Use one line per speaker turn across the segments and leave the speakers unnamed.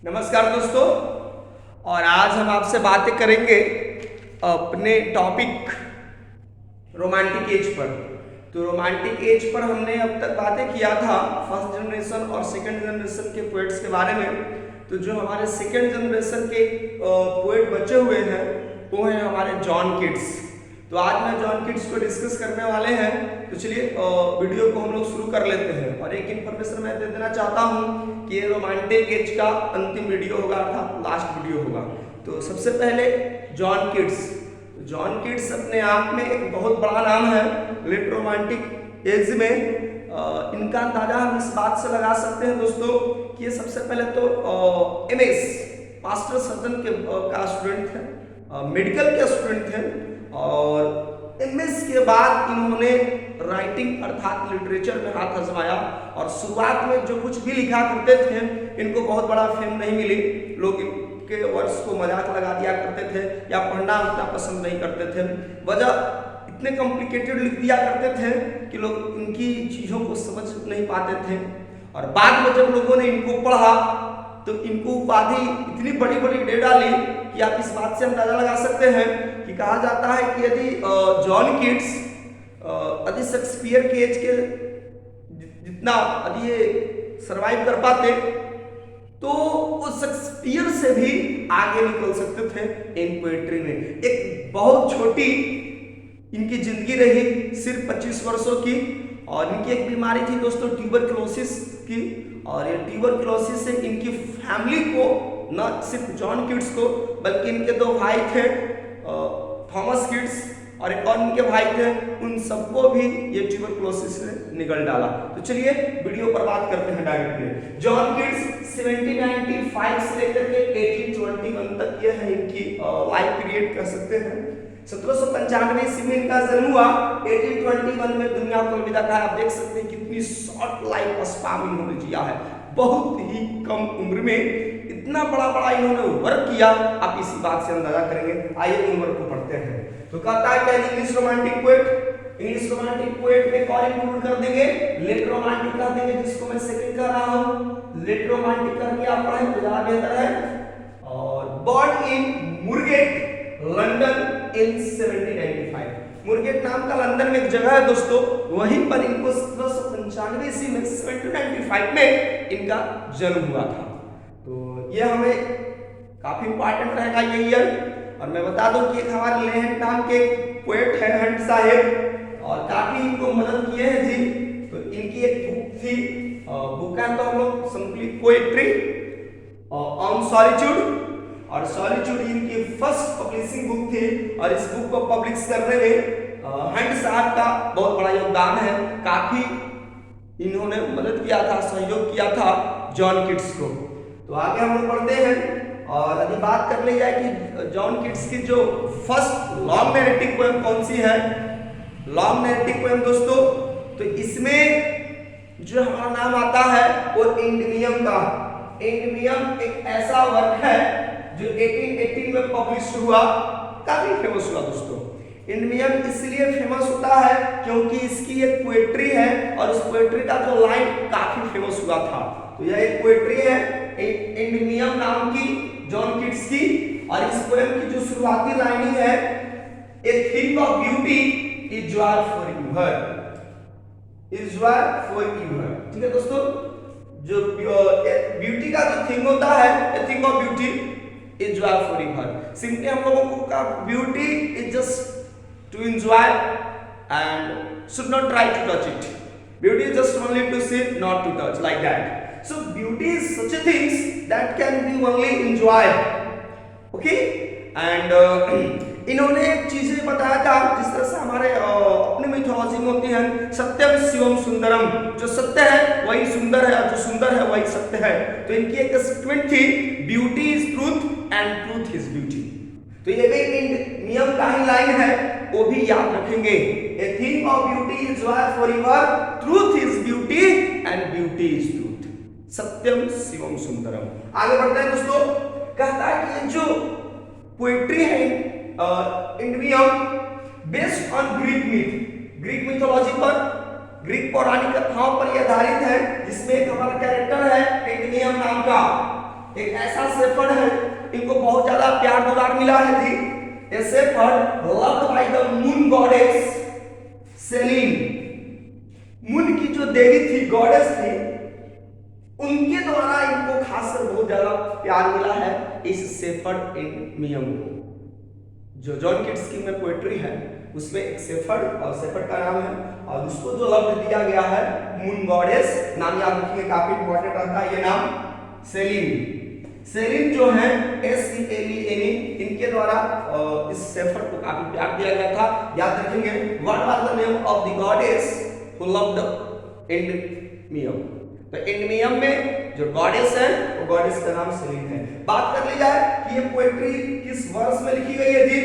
नमस्कार दोस्तों। और आज हम आपसे बातें करेंगे अपने टॉपिक रोमांटिक एज पर। तो रोमांटिक एज पर हमने अब तक बातें किया था फर्स्ट जनरेशन और सेकंड जनरेशन के पोएट्स के बारे में। तो जो हमारे सेकंड जनरेशन के पोएट बचे हुए हैं वो हैं हमारे जॉन किट्स। तो आज मैं जॉन किट्स को डिस्कस करने वाले हैं। तो चलिए वीडियो को हम लोग शुरू कर लेते हैं। और एक इन्फॉर्मेशन मैं दे देना चाहता हूँ कि ये रोमांटिक एज का अंतिम वीडियो होगा, अर्थात लास्ट वीडियो होगा। तो सबसे पहले जॉन किट्स। जॉन किट्स अपने आप में एक बहुत बड़ा नाम है लेट रोमांटिक एज में। इनका अंदाजा हम इस बात से लगा सकते हैं दोस्तों कि ये सबसे पहले तो एमएस मास्टर सर्जन के का स्टूडेंट थे, मेडिकल के स्टूडेंट थे। और एमएस के बाद इन्होंने राइटिंग अर्थात लिटरेचर में हाथ आजमाया। और शुरुआत में जो कुछ भी लिखा करते थे इनको बहुत बड़ा फेम नहीं मिली। लोग इनके वर्ड्स को मजाक लगा दिया करते थे या पढ़ना उतना पसंद नहीं करते थे। वजह इतने कॉम्प्लिकेटेड लिख दिया करते थे कि लोग इनकी चीज़ों को समझ नहीं पाते थे। और बाद में जब लोगों ने इनको पढ़ा तो इनको उपाधि इतनी बड़ी बड़ी दे डाली कि आप इस बात से अंदाजा लगा सकते हैं कि कहा जाता है कि यदि जॉन किट्स यदि शेक्सपियर के एज के जितना यदि ये सरवाइव कर पाते तो वो शेक्सपियर से भी आगे निकल सकते थे इन पोएट्री में। एक बहुत छोटी इनकी जिंदगी रही, सिर्फ 25 वर्षों की। और इनकी एक बीमारी थी दोस्तों ट्यूबरक्लोसिस की। और ये ट्यूबरक्लोसिस से इनकी फैमिली को, न सिर्फ जॉन किट्स को बल्कि इनके दो भाई थे थॉमस किट्स और एक और इनके भाई थे, उन सबको भी ये ट्यूबरक्लोसिस ने निगल डाला। तो चलिए वीडियो पर बात करते हैं डायरेक्टली। जॉन किट्स 1795 से लेकर के 1821 तक ये है इनकी लाइफ पीरियड कह सकते हैं। 1795 ईस्वी में इनका जन्म हुआ। 1821 में दुनिया को अलविदा कहा। आप देख सकते हैं कितनी शॉर्ट लाइफ स्पैन इन्होंने जिया है। बहुत ही कम उम्र में इतना बड़ा बड़ा इन्होंने वर्क किया, आप इसी बात से अंदाजा करेंगे। आइए उम्र को पढ़ते हैं। तो कहता है क्या English romantic poet. English romantic poet में कौन इंक्लूड कर देंगे? लेट रोमांटिक कर देंगे, जिसको मैं सेकंड कर रहा हूं। लेट रोमांटिक करके आप पढ़ें तो ज्यादा बेहतर है। और बॉर्न इन मुरगेट लंदन इन 1795। मुरगेट नाम का लंदन में एक जगह है दोस्तों, वहीं पर इनको 1795 ईस्वी में 1795 में इनका जन्म हुआ था। तो ये हमें काफी इंपॉर्टेंट रहेगा ये ईयर। और मैं बता दूं कि एक हमारे लेहन नाम के पोएट है हंट साहेब, और काफी इनको मदद किए हैं जी। तो इनकी एक बुक थी, बुक है तो हम लोग सिंपली पोएट्री ऑन सॉलिट्यूड। और सॉलिट्यूड इनकी फर्स्ट पब्लिशिंग बुक थी। और इस बुक को पब्लिश करने में हंट साहब का बहुत बड़ा योगदान है। काफी इन्होंने मदद किया था, सहयोग किया था जॉन किट्स को। तो आगे हम लोग बढ़ते हैं। और यदि बात कर ली जाए कि जॉन किट्स की जो फर्स्ट लॉन्ग नैरेटिव पोएम कौन सी है, लॉन्ग नैरेटिव पोएम दोस्तों, तो इसमें जो हमारा नाम आता है वो इंडमियम का। इंडमियम एक ऐसा वर्क है जो 1818 में पब्लिश हुआ, काफी फेमस हुआ दोस्तों। इंडमियम इसलिए फेमस होता है क्योंकि इसकी एक पोएट्री है और उस पोएट्री का जो लाइन काफी फेमस हुआ था। तो यह एक पोएट्री है इंडमियम नाम की जॉन किट्स की। और इस पोएम की जो शुरुआती लाइनिंग है, a thing of beauty is joy forever, is joy forever. ठीक है दोस्तों, जो ब्यूटी का जो थिंग होता है, a thing of beauty is joy forever. Simply हम लोगों को का beauty is just to enjoy and should not try to touch it. Beauty is just only to see, not to touch, like that. So beauty is such a things that can be only enjoyed. Okay? And इन्होंने एक चीजें बताया था जिस तरह से हमारे अपने मिथोलॉजी में होती है, सत्यम शिवम सुंदरम। जो सत्य है वही सुंदर है और जो सुंदर है वही सत्य है। तो इनकी एक स्टेटमेंट थी, beauty is truth and truth is beauty. तो ये भी नियम का ही लाइन है, वो भी याद रखेंगे। A thing of beauty is joy forever, truth is beauty and beauty is truth. सत्यम शिवम सुंदरम। आगे बढ़ते हैं दोस्तों। कहता है कि ये जो पोएट्री है Endymion based on Greek myth, Greek mythology पर, ग्रीक पौराणिक कथाओं पर यह आधारित है, जिसमें एक हमारा कैरेक्टर है इंडमियम नाम का। एक ऐसा शेफर्ड है, इनको बहुत ज्यादा प्यार दुलार मिला है जी। A shepherd loved by the moon goddess Selene. Moon की जो देवी थी, गॉडेस थी, उनके द्वारा इनको खासकर बहुत ज्यादा प्यार मिला है इस शेफर्ड एंडमियम को। जो जॉन किट्स की में पोएट्री है उसमें एक शेफर्ड, और शेफर्ड का नाम है, और उसको जो लफ्ज दिया गया है मून गॉडेस, नाम याद रखिए, काफी इंपॉर्टेंट रहता है ये नाम। सेलिन, सेलिन जो है SELEN, इनके द्वारा इस शेफर्ड को काफी प्यार दिया गया था। याद रखेंगे, what was the name of the goddess who loved Endymion. तो एंडमियम में जो गॉडेस है वो गॉडेस का नाम सेलिन है। बात कर ली जाए कि ये पोएट्री किस वर्ष में लिखी गई है जी,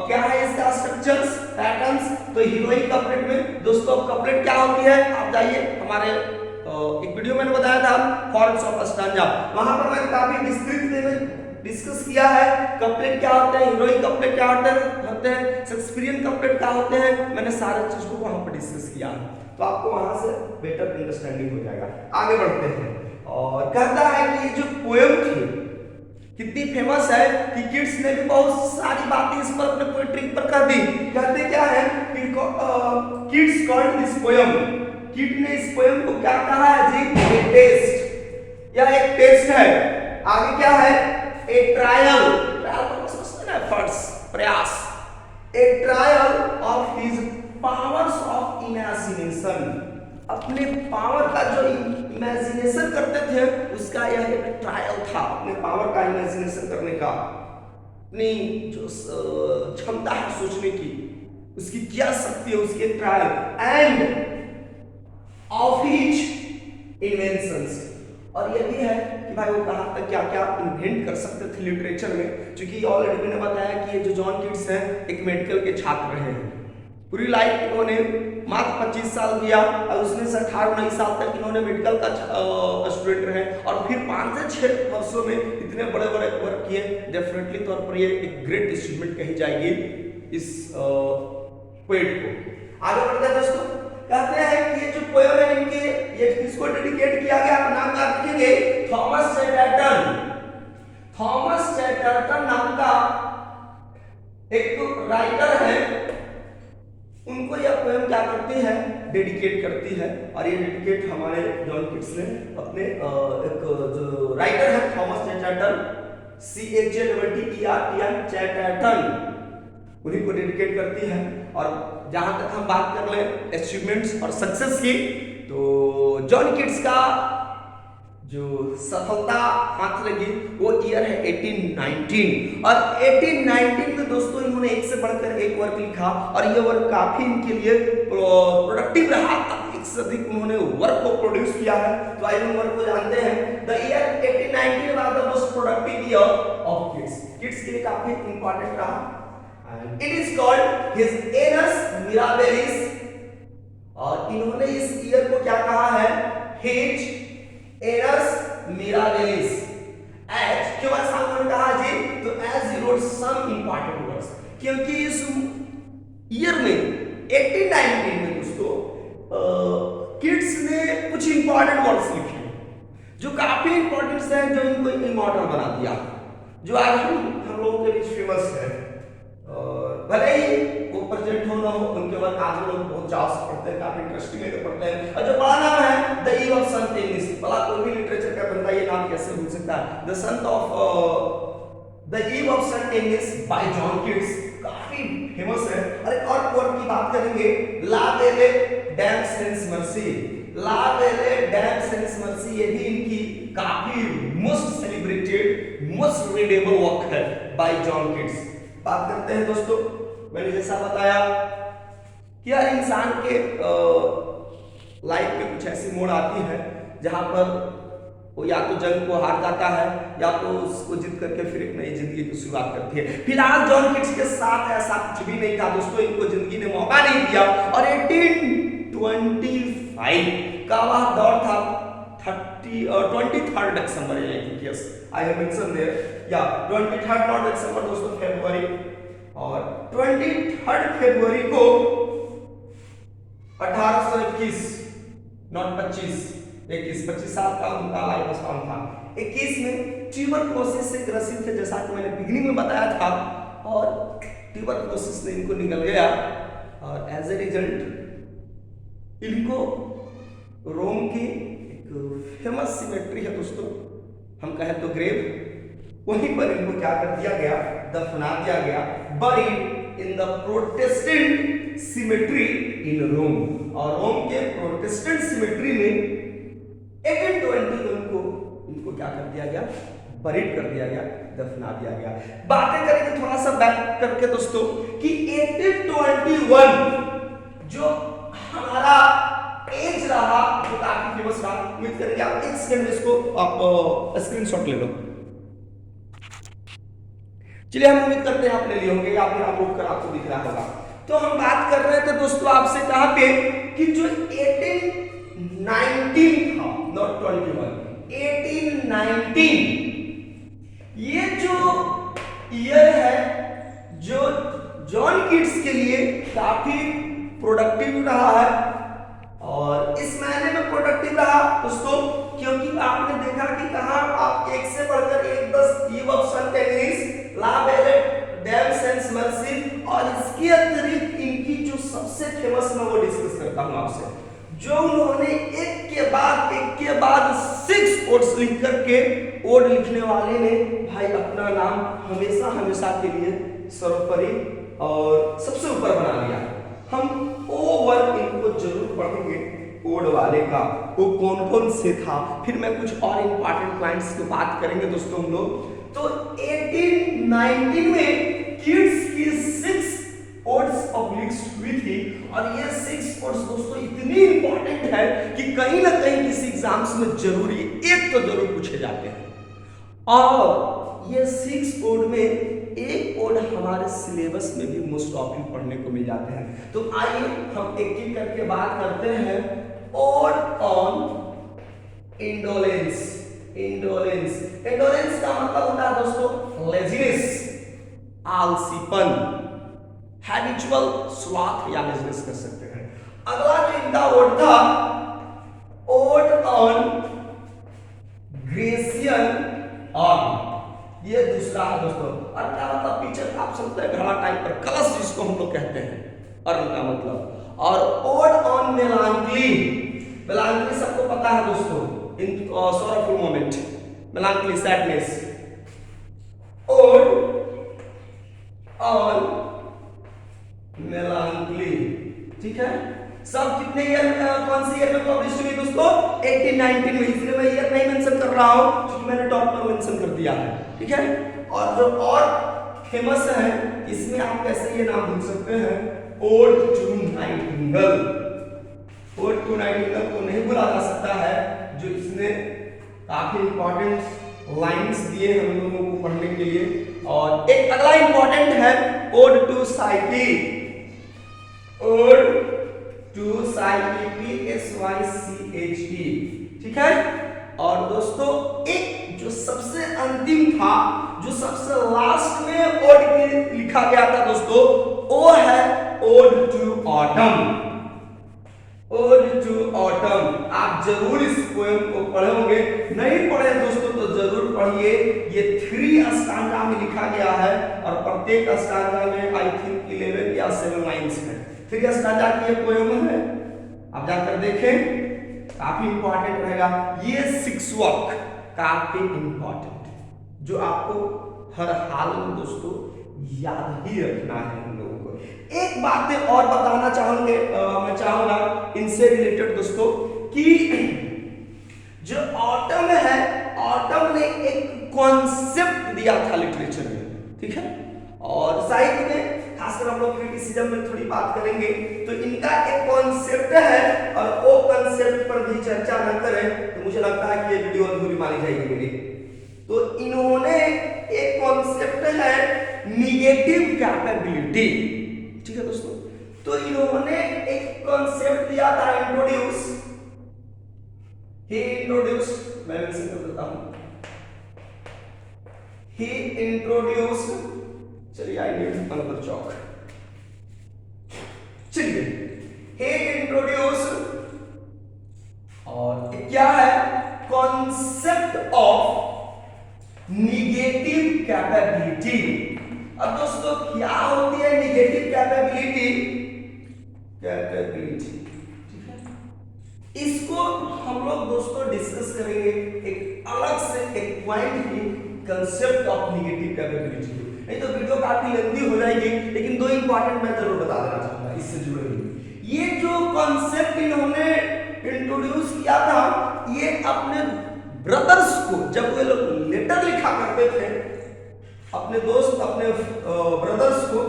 क्या है इसका स्ट्रक्चर्स, पैटर्न्स। तो हीरोइक कपलेट में दोस्तों कपलेट क्या होती है, आप जाइए हमारे एक वीडियो मैंने बताया था फॉर्म्स ऑफ स्टैंजा, वहां पर मैंने काफी विस्तृत में डिस्कस किया है कपलेट क्या होते हैं, हीरोइक कपलेट क्या होते हैं, शेक्सपियरियन कपलेट क्या होते हैं, मैंने सारे चीज को वहां पर डिस्कस किया, तो आपको वहां से बेटर अंडरस्टैंडिंग हो जाएगा। आगे बढ़ते हैं, और कहता है कि ये जो पोएम थी कितनी फेमस है कि किट्स ने भी बहुत सारी बातें इस पर अपने पोएट्री पर कर दी। कहते क्या है कि Keats called this poem, Keats ने इस पोएम को क्या कहा है जी, ए टेस्ट, यह एक टेस्ट है। आगे क्या है, ए ट्रायल, ट्रायल को समझते हैं, एफर्ट्स, प्रयास, ए trial of his powers of imagination, अपने पावर का जो इमेजिनेशन करते थे उसका यह एक ट्रायल था, अपने पावर का इमेजिनेशन करने का, अपनी जो क्षमता है सोचने की, उसकी क्या शक्ति है, उसकी एक trial. End of his inventions, और ये भी है कि भाई वो कहाँ तक क्या क्या इन्वेंट कर सकते थे लिटरेचर में, क्योंकि ऑलरेडी मैंने बताया कि ये जो जॉन किट्स हैं एक मेडिकल के छात्र रहे हैं। पूरी लाइफ इन्होंने मात्र 25 साल किया और उसमें से 18-19 साल तक इन्होंने मेडिकल का स्टूडेंट रहे, और फिर 5 से 6 वर्षों में इतने बड़े बड़े वर्क किए। डेफिनेटली तौर पर ये एक ग्रेट अचीवमेंट कही जाएगी इस पोएट को। आगे बढ़ते हैं दोस्तों, कहते हैं कि ये जो पोएम है इनके, ये किसको डेडिकेट किया गया, नाम याद रखेंगे, थॉमस चैटरटन। थॉमस चैटरटन नाम का एक राइटर है, उनको यह पोएम क्या करती है, डेडिकेट करती है। और ये डेडिकेट हमारे जॉन किट्स ने अपने एक जो राइटर है थॉमस चैटरटन, CHATTERTN, चैटरटन, उन्हीं को डेडिकेट करती है। और जहां तक हम बात कर ले अचीवमेंट्स और सक्सेस की, तो जॉन किट्स का जो सफलता हाथ लगी वो ईयर है 1819, और 1819 में दोस्तों इन्होंने एक से बढ़कर एक वर्क लिखा, और ये वर्क काफी इनके लिए प्रोडक्टिव रहा, अधिक से अधिक उन्होंने वर्क को प्रोड्यूस किया है। तो आइए उन वर्क को जानते हैं। The year 1819 was the most productive year of Keats, Keats के लिए काफी इंपॉर्टेंट रहा, and it is called his annus mirabilis, और इन्होंने इस ईयर को क्या कहा है, हिज एनस मिराबिलिस। एज क्यों ऐसा उन्होंने कहा जी, तो as he wrote some important words, क्योंकि इस ईयर में 1819 में दोस्तों किट्स ने कुछ इंपॉर्टेंट वर्ड्स लिखे जो काफी इंपॉर्टेंट है, जो इनको इमॉर्टल बना दिया, जो आज हम लोगों के बीच फेमस है। भले ही वो प्रेजेंट हो ना हो, उनके वर्क आज लोग बहुत चाव से पढ़ते हैं, काफी इंटरेस्टिंग है पढ़ते हैं। और जो बड़ा नाम है the eve of Saint Agnes, भला कोई भी लिटरेचर का बंदा ये नाम कैसे भूल सकता है, the sun of the eve of Saint Agnes by John Keats, काफी फेमस है। और एक और वर्क की बात करेंगे, ला बेले डैम सेंस मर्सी, ला बेले डैम सेंस मर्सी, ये भी इनकी काफी most celebrated most readable work है बाय जॉन किट्स। बात करते हैं दोस्तों, मैंने जैसा बताया कि हर इंसान के लाइफ में कुछ ऐसी मोड़ आती है जहां पर वो या तो जंग को हार जाता है या तो उसको जीत करके फिर एक नई जिंदगी की शुरुआत करती है। फिलहाल जॉन किट्स के साथ ऐसा कुछ भी नहीं था दोस्तों, इनको जिंदगी ने मौका नहीं दिया, और 1825 का वह दौर था 23rd December, I think, yes, I have mentioned there, yeah, 23rd not December दोस्तों, फरवरी, और 23rd फरवरी को 1821 not 25 21-25 साल का उनका लाइफ स्पैन था। 21 में ट्यूबरक्लोसिस से ग्रसित थे, जैसा कि मैंने बिगिनिंग में बताया था, और ट्यूबरक्लोसिस ने इनको निकल गया और एज ए रिजल्ट इनको रोम की एक फेमस सिमेट्री है दोस्तों, हम कहें तो ग्रेव, वहीं पर इनको क्या कर दिया गया, दफना दिया गया, buried in the Protestant cemetery in Rome. और रोम के प्रोटेस्टेंट सिमेट्री में 1821 को इनको क्या कर दिया गया, बरीड कर दिया गया, दफना दिया गया। बातें करेंगे थोड़ा सा बैक करके दोस्तों कि 1821 जो हमारा एज रहा वो काफी फेमस रहा। उम्मीद करेंगे आप एक सेकंड में इसको आप स्क्रीनशॉट ले लो। चलिए हम उम्मीद करते हैं आप ले लिए होंगे या फिर आप कर आपको दिख रहा होगा। तो हम बात कर रहे थे दोस्तों आपसे कहां पे कि जो 1819 था, नॉट 21, 1819 ये जो ईयर है जो जॉन किट्स के लिए काफी प्रोडक्टिव रहा है। और इस महीने में प्रोडक्टिव रहा दोस्तों क्योंकि आपने देखा कि कहां आप एक से बढ़कर एक 10 eve of Saint Agnes, la belle, dame sans merci, और इसके अतिरिक्त इनकी जो सबसे फेमस मैं वो डिस्कस करता हूं आपसे, जो उन्होंने एक के बाद 6 ओड्स लिख करके ओड लिखने वाले ने भाई अपना नाम हमेशा हमेशा के लिए सर्वोपरि और सबसे ऊपर बना लिया। हम ओवर इनको जरूर पढ़ेंगे ओड वाले का, वो कौन कौन से था, फिर मैं कुछ और इंपॉर्टेंट पॉइंट्स की बात करेंगे दोस्तों हम लोग। तो 1819 में किड्स की 6 ओड्स पब्लिश हुई थी, और ये 6 ओड्स दोस्तों इतनी इंपॉर्टेंट है कि कहीं ना कहीं किसी एग्जाम्स में जरूरी एक तो जरूर पूछे जाते हैं। और ये 6 ओड में एक ओड हमारे सिलेबस में भी मोस्ट ऑफ यू पढ़ने को मिल जाते हैं। तो आइए हम एक एक करके बात करते हैं। Odd on indolence. इंडोलेंस का मतलब होता है दोस्तों लेजीनेस, आलसीपन, हैबिचुअल स्लॉथ या लेजीनेस कर सकते हैं। अगला जो इनका ओड था ओड ऑन ग्रेसियन आर्म, ये दूसरा है दोस्तों। और क्या मतलब पीछे आप समझते हैं घड़ा टाइप पर कलश जिसको हम लोग कहते हैं, अर्न का मतलब। और ओड ऑन मेलांकली, मेलांकली सबको पता है दोस्तों, in sorrowful moment, melancholy sadness. Ode on melancholy, ठीक है। सब कितने ईयर कौन सी ईयर में पब्लिश हुई दोस्तों? 1819 में। इसलिए मैं ईयर नहीं मेंशन कर रहा हूं क्योंकि मैंने टॉप पर मेंशन कर दिया है, ठीक है। और जो और फेमस है इसमें आप कैसे ये नाम भूल सकते हैं, ode to nightingale. Ode to nightingale को नहीं भूला जा सकता है, जो इसने काफी इंपॉर्टेंट लाइंस दिए हम लोगों को पढ़ने के लिए। और एक अगला इंपॉर्टेंट है ode to Psyche, ode to Psyche, PSYCHE, ठीक है। और दोस्तों एक जो सबसे अंतिम था, जो सबसे लास्ट में ओड के लिखा गया था दोस्तों, वो है ode to autumn. Ode to autumn आप जरूर इस पोएम को पढ़ोगे, नहीं पढ़े दोस्तों तो जरूर पढ़िए। ये 3 स्टांजा में लिखा गया है और प्रत्येक स्टांजा में आई थिंक 11 या 7 लाइंस है। 3 स्टांजा की ये पोएम है, आप जाकर देखें, काफी इंपॉर्टेंट रहेगा। ये 6 वर्क काफी इंपॉर्टेंट, जो आपको हर हाल में दोस्तों याद ही रखना है हम लोगों को। एक बात और बताना चाहूंगे, मैं चाहूंगा इनसे रिलेटेड दोस्तों कि जो ऑटम है, ऑटम ने एक कॉन्सेप्ट दिया था लिटरेचर में, ठीक है। और साहित्य में खासकर हम लोग क्रिटिसिज्म में थोड़ी बात करेंगे, तो इनका एक कॉन्सेप्ट है और वो कॉन्सेप्ट पर भी चर्चा न करें तो मुझे लगता है कि ये वीडियो अधूरी मानी जाएगी मेरी। तो इन्होंने एक कॉन्सेप्ट है निगेटिव कैपेबिलिटी, ठीक है दोस्तों। तो इन्होंने एक कॉन्सेप्ट दिया था, इंट्रोड्यूस, मैं मेंशन कर देता हूं, ही इंट्रोड्यूस्ड, चलिए आई नीड अनदर चॉक, चलिए he introduced, और एक क्या है? Concept of negative capability. अब दोस्तों क्या होती है निगेटिव कैपेबिलिटी? ठीक है, इसको हम लोग दोस्तों डिस्कस करेंगे एक अलग से एक पॉइंट की, कंसेप्ट ऑफ निगेटिव कैपेबिलिटी। नहीं तो वीडियो काफी लंबी हो जाएगी, लेकिन दो इंपॉर्टेंट मैं जरूर बता देना चाहूंगा इससे जुड़े हुए। ये जो कॉन्सेप्ट इन्होंने इंट्रोड्यूस किया था, ये अपने ब्रदर्स को, जब वे लोग लेटर लिखा करते थे अपने दोस्त, अपने ब्रदर्स को,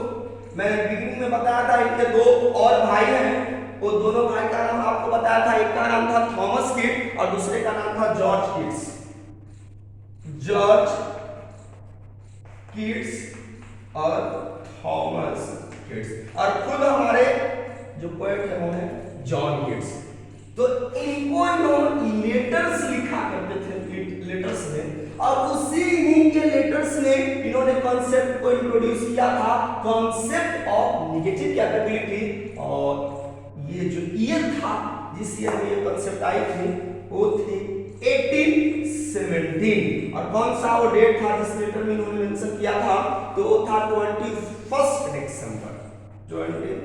मैं बिगिनिंग में बताया था इनके दो और भाई हैं, वो दोनों भाई का नाम आपको बताया था, एक का नाम था थॉमस किड और दूसरे का नाम था जॉर्ज किड्स। जॉर्ज किड्स और थॉमस किड्स, और खुद हमारे जो पोएट है वो है जॉन किड्स। तो इनको इन्होंने लेटर्स लिखा करते थे, लेटर्स में, और उसी इन्हीं के लेटर्स ने इन्होंने कॉन्सेप्ट को इंट्रोड्यूस किया था, कॉन्सेप्ट ऑफ निगेटिव कैपेबिलिटी। और ये जो ईयर था जिस ईयर में ये कॉन्सेप्ट आई थी वो थी 1817, और कौन सा वो डेट था जिस लेटर में इन्होंने मेंशन किया था? तो वो था 21 दिसंबर, 21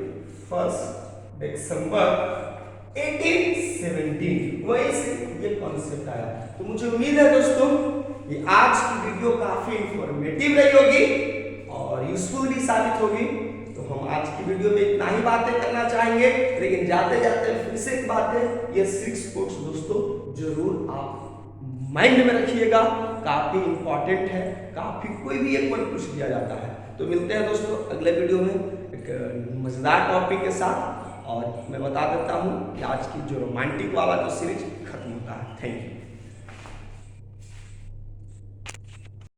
दिसंबर 1817, वहीं से ये कॉन्सेप्ट आया। तो मुझे उम्मीद है दोस्तों कि आज की वीडियो काफी इंफॉर्मेटिव रही होगी और यूजफुल भी साबित होगी। तो हम आज की वीडियो में इतना ही बातें करना चाहेंगे, लेकिन जाते जाते फिर से एक बात है, ये 6 कोट्स दोस्तों जरूर आप माइंड में रखिएगा, काफी इंपॉर्टेंट है, काफी कोई भी एक पॉइंट पूछ दिया जाता है। तो मिलते हैं दोस्तों अगले वीडियो में एक मजेदार टॉपिक के साथ, और मैं बता देता हूँ कि आज की जो रोमांटिक वाला जो सीरीज खत्म होता है। Thank you.